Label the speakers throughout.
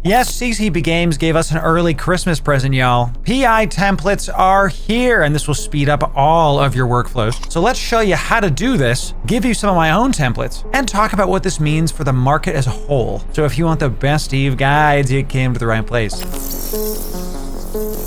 Speaker 1: Yes, CCP Games gave us an early Christmas present, y'all. PI templates are here, and this will speed up all of your workflows. So let's show you how to do this, give you some of my own templates, and talk about what this means for the market as a whole. So if you want the best Eve guides, you came to the right place.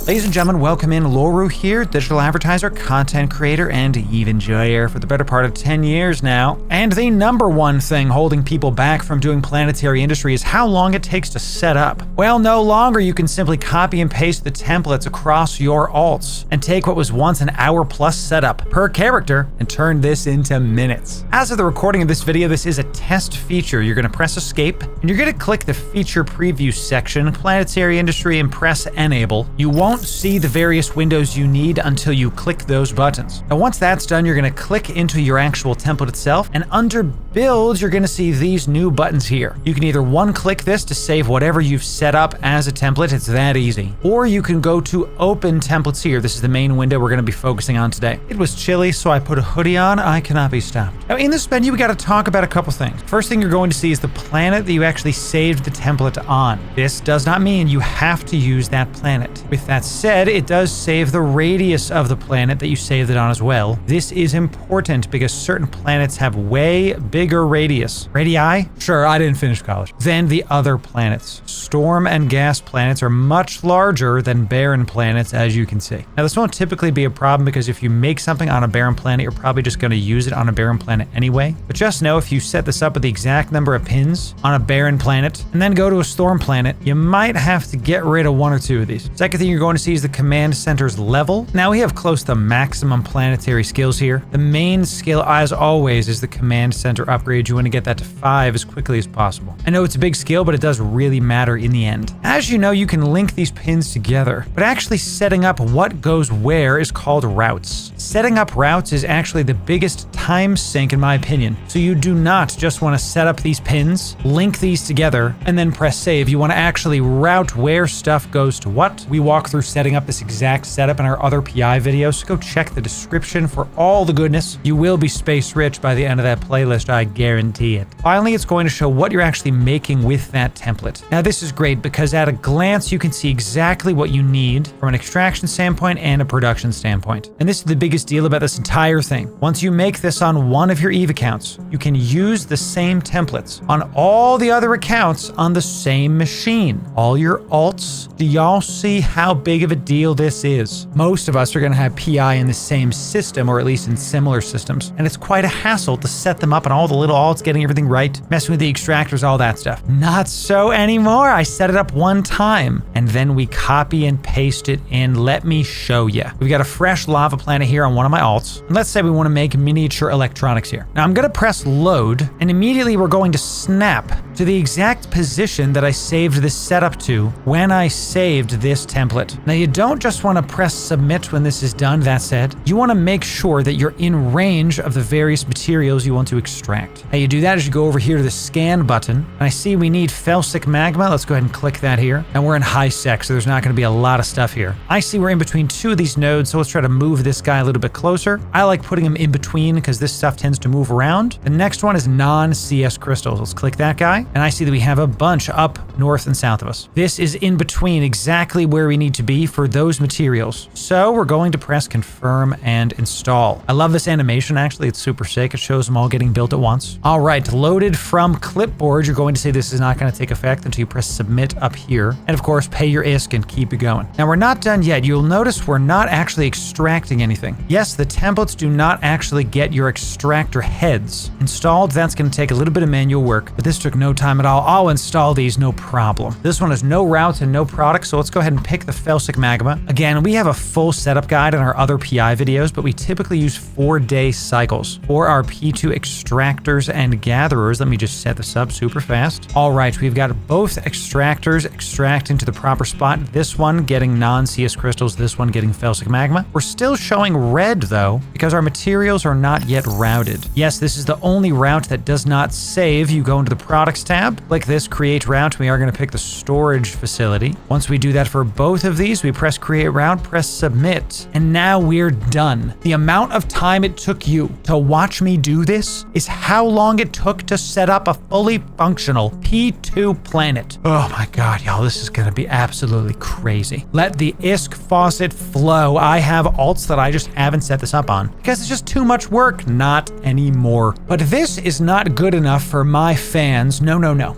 Speaker 1: Ladies and gentlemen, welcome in. Loru here, digital advertiser, content creator, and Eve enjoyer for the better part of 10 years now. And the number one thing holding people back from doing planetary industry is how long it takes to set up. Well, no longer you can simply copy and paste the templates across your alts and take what was once an hour-plus setup per character and turn this into minutes. As of the recording of this video, this is a test feature. You're going to press escape, and you're going to click the feature preview section, planetary industry, and press enable. You won't see the various windows you need until you click those buttons. Now, once that's done, you're going to click into your actual template itself, and under build, you're going to see these new buttons here. You can either one-click this to save whatever you've set up as a template. It's that easy. Or you can go to open templates here. This is the main window we're going to be focusing on today. It was chilly, so I put a hoodie on. I cannot be stopped. Now, in this menu, we got to talk about a couple things. First thing you're going to see is the planet that you actually saved the template on. This does not mean you have to use that planet. With that said, it does save the radius of the planet that you saved it on as well. This is important because certain planets have way bigger radius. Radii? Sure, I didn't finish college. Than the other planets. Storm and gas planets are much larger than barren planets, as you can see. Now, this won't typically be a problem because if you make something on a barren planet, you're probably just going to use it on a barren planet anyway. But just know if you set this up with the exact number of pins on a barren planet and then go to a storm planet, you might have to get rid of one or two of these. Second thing you're going to see is the command center's level. Now we have close to maximum planetary skills here. The main skill, as always, is the command center upgrade. You want to get that to 5 as quickly as possible. I know it's a big skill, but it does really matter in the end. As you know, you can link these pins together, but actually setting up what goes where is called routes. Setting up routes is actually the biggest time sink in my opinion. So you do not just want to set up these pins, link these together, and then press save. You want to actually route where stuff goes to what. We walk through setting up this exact setup in our other PI videos, so go check the description for all the goodness. You will be space rich by the end of that playlist, I guarantee it. Finally, it's going to show what you're actually making with that template. Now, this is great because at a glance, you can see exactly what you need from an extraction standpoint and a production standpoint. And this is the biggest deal about this entire thing. Once you make this on one of your Eve accounts, you can use the same templates on all the other accounts on the same machine. All your alts. Do y'all see how big of a deal this is? Most of us are going to have PI in the same system, or at least in similar systems, and it's quite a hassle to set them up and all the little alts, getting everything right, messing with the extractors, all that stuff. Not so anymore. I set it up one time, and then we copy and paste it in. Let me show you. We've got a fresh lava planet here on one of my alts, and let's say we want to make miniature electronics here. Now I'm going to press load, and immediately we're going to snap to the exact position that I saved this setup to when I saved this template. Now, you don't just want to press submit when this is done. That said, you want to make sure that you're in range of the various materials you want to extract. How you do that is you go over here to the scan button, and I see we need felsic magma. Let's go ahead and click that here. And we're in high sec, so there's not going to be a lot of stuff here. I see we're in between two of these nodes, so let's try to move this guy a little bit closer. I like putting him in between because this stuff tends to move around. The next one is non-CS crystals. Let's click that guy, and I see that we have a bunch up north and south of us. This is in between exactly where we need to be for those materials. So we're going to press confirm and install. I love this animation, actually. It's super sick. It shows them all getting built at once. All right, loaded from clipboard. You're going to say this is not going to take effect until you press submit up here. And of course, pay your ISK and keep it going. Now, we're not done yet. You'll notice we're not actually extracting anything. Yes, the templates do not actually get your extractor heads installed. That's going to take a little bit of manual work, but this took no time at all. I'll install these, no problem. This one has no routes and no products, so let's go ahead and pick the felsic magma. Again, we have a full setup guide in our other PI videos, but we typically use 4-day cycles for our P2 extractors and gatherers. Let me just set this up super fast. All right, we've got both extractors extracting to the proper spot. This one getting non-CS crystals, this one getting felsic magma. We're still showing red though, because our materials are not yet routed. Yes, this is the only route that does not save. You go into the product next tab, click this create route. We are going to pick the storage facility. Once we do that for both of these, we press create route, press submit, and now we're done. The amount of time it took you to watch me do this is how long it took to set up a fully functional P2 planet. Oh my god, y'all, this is going to be absolutely crazy. Let the ISK faucet flow. I have alts that I just haven't set this up on because it's just too much work. Not anymore. But this is not good enough for my fans. No.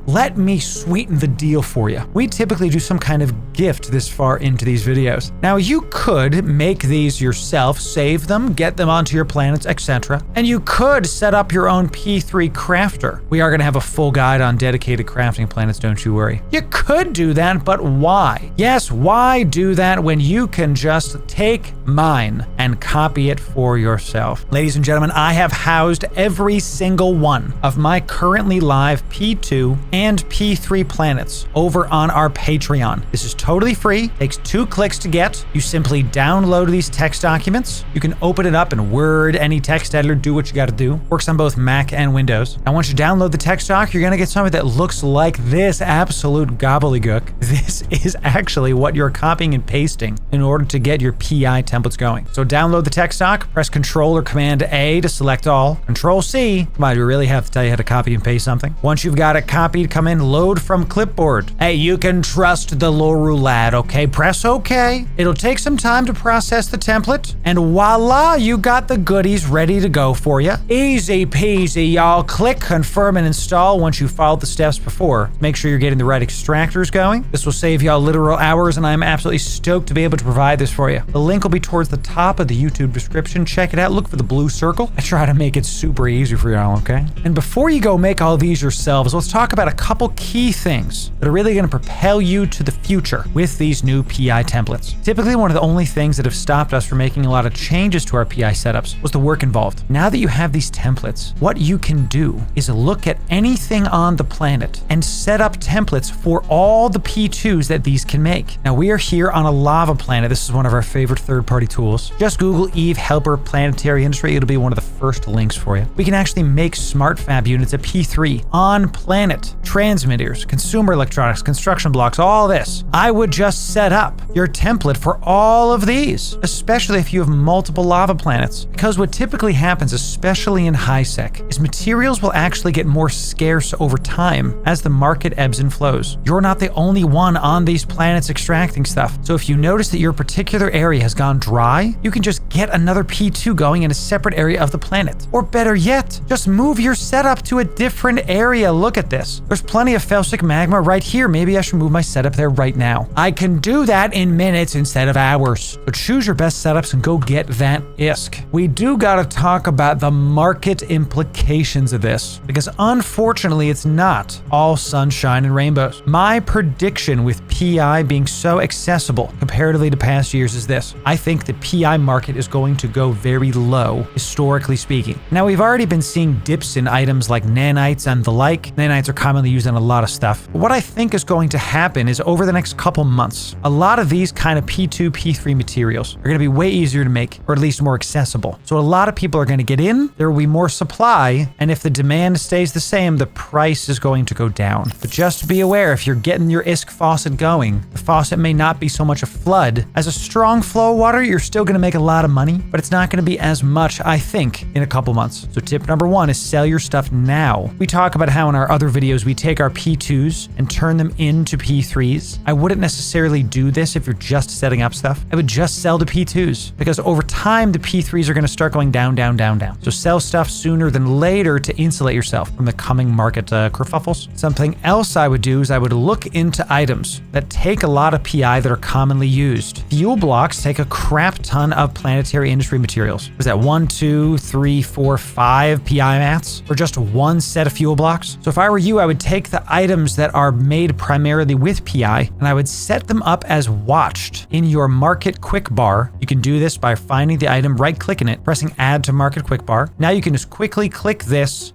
Speaker 1: Let me sweeten the deal for you. We typically do some kind of gift this far into these videos. Now, you could make these yourself, save them, get them onto your planets, etc. And you could set up your own P3 crafter. We are going to have a full guide on dedicated crafting planets, don't you worry. You could do that, but why? Yes, why do that when you can just take mine and copy it for yourself? Ladies and gentlemen, I have housed every single one of my currently live P2 and P3 planets over on our Patreon. This is totally free, takes 2 clicks to get. You simply download these text documents. You can open it up in Word, any text editor, do what you got to do. Works on both Mac and Windows. And once you download the text doc, you're going to get something that looks like this absolute gobbledygook. This is actually what you're copying and pasting in order to get your PI templates going. So download the text doc, press Control or Command A to select all, Control C. Come on, do we really have to tell you how to copy and paste something? Once you've got it copied, come in, load from clipboard. Hey, you can trust the Loru lad, okay? Press OK. It'll take some time to process the template, and voila, you got the goodies ready to go for you. Easy peasy, y'all. Click confirm and install once you followed the steps before. Make sure you're getting the right extractors going. This will save y'all literal hours, and I'm absolutely stoked to be able to provide this for you. The link will be towards the top of the YouTube description. Check it out. Look for the blue circle. I try to make it super easy for y'all, okay? And before you go make all these yourselves, let's talk about a couple key things that are really going to propel you to the future with these new PI templates. Typically, one of the only things that have stopped us from making a lot of changes to our PI setups was the work involved. Now that you have these templates, what you can do is look at anything on the planet and set up templates for all the P2s that these can make. Now, we are here on a lava planet. This is one of our favorite third-party tools. Just Google Eve Helper Planetary Industry. It'll be one of the first links for you. We can actually make smart fab units at P3 on planet, transmitters, consumer electronics, construction blocks, all this. I would just set up your template for all of these, especially if you have multiple lava planets. Because what typically happens, especially in high sec, is materials will actually get more scarce over time as the market ebbs and flows. You're not the only one on these planets extracting stuff. So if you notice that your particular area has gone dry, you can just get another P2 going in a separate area of the planet. Or better yet, just move your setup to a different area. Look at this. There's plenty of felsic magma right here. Maybe I should move my setup there right now. I can do that in minutes instead of hours. So choose your best setups and go get that ISK. We do gotta talk about the market implications of this, because unfortunately it's not all sunshine and rainbows. My prediction with PI being so accessible comparatively to past years is this. I think the PI market is going to go very low, historically speaking. Now, we've already been seeing dips in items like nanites and the like. Nanites are commonly used in a lot of stuff. But what I think is going to happen is over the next couple months, a lot of these kind of P2, P3 materials are going to be way easier to make, or at least more accessible. So a lot of people are going to get in, there will be more supply, and if the demand stays the same, the price is going to go down. But just be aware, if you're getting your ISK faucet going, the faucet may not be so much a flood. As a strong flow of water, you're still going to make a lot of money, but it's not going to be as much, I think, in a couple months. So tip number 1 is sell your stuff now. We talk about how in our other videos, we take our P2s and turn them into P3s. I wouldn't necessarily do this if you're just setting up stuff. I would just sell the P2s, because over time, the P3s are going to start going down, down, down, down. So sell stuff sooner than later to insulate yourself from the coming market kerfuffles. Something else I would do is I would look into items that take a lot of PI that are commonly used. Fuel blocks take a crap ton of planetary industry materials. Was that 1, 2, 3, 4, 5 PI mats, or just one set of fuel blocks? So if I were you, I would take the items that are made primarily with PI and I would set them up as watched in your market quick bar. You can do this by finding the item, right-clicking it, pressing add to market quick bar. Now you can just quickly click this,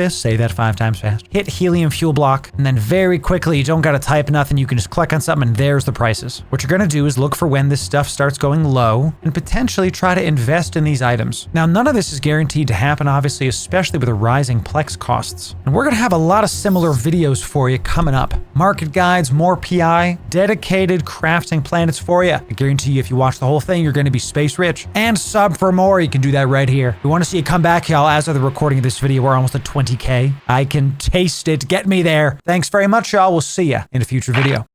Speaker 1: say that 5 times fast, hit helium fuel block, and then very quickly, you don't got to type nothing, you can just click on something and there's the prices. What you're going to do is look for when this stuff starts going low and potentially try to invest in these items. Now, none of this is guaranteed to happen, obviously, especially with the rising Plex costs. And we're going to have a lot of similar videos for you coming up. Market guides, more PI, dedicated crafting planets for you. I guarantee you if you watch the whole thing, you're going to be space rich. And sub for more, you can do that right here. We want to see you come back, y'all. As of the recording of this video, we're almost at 20K. I can taste it. Get me there. Thanks very much, y'all. We'll see ya in a future video.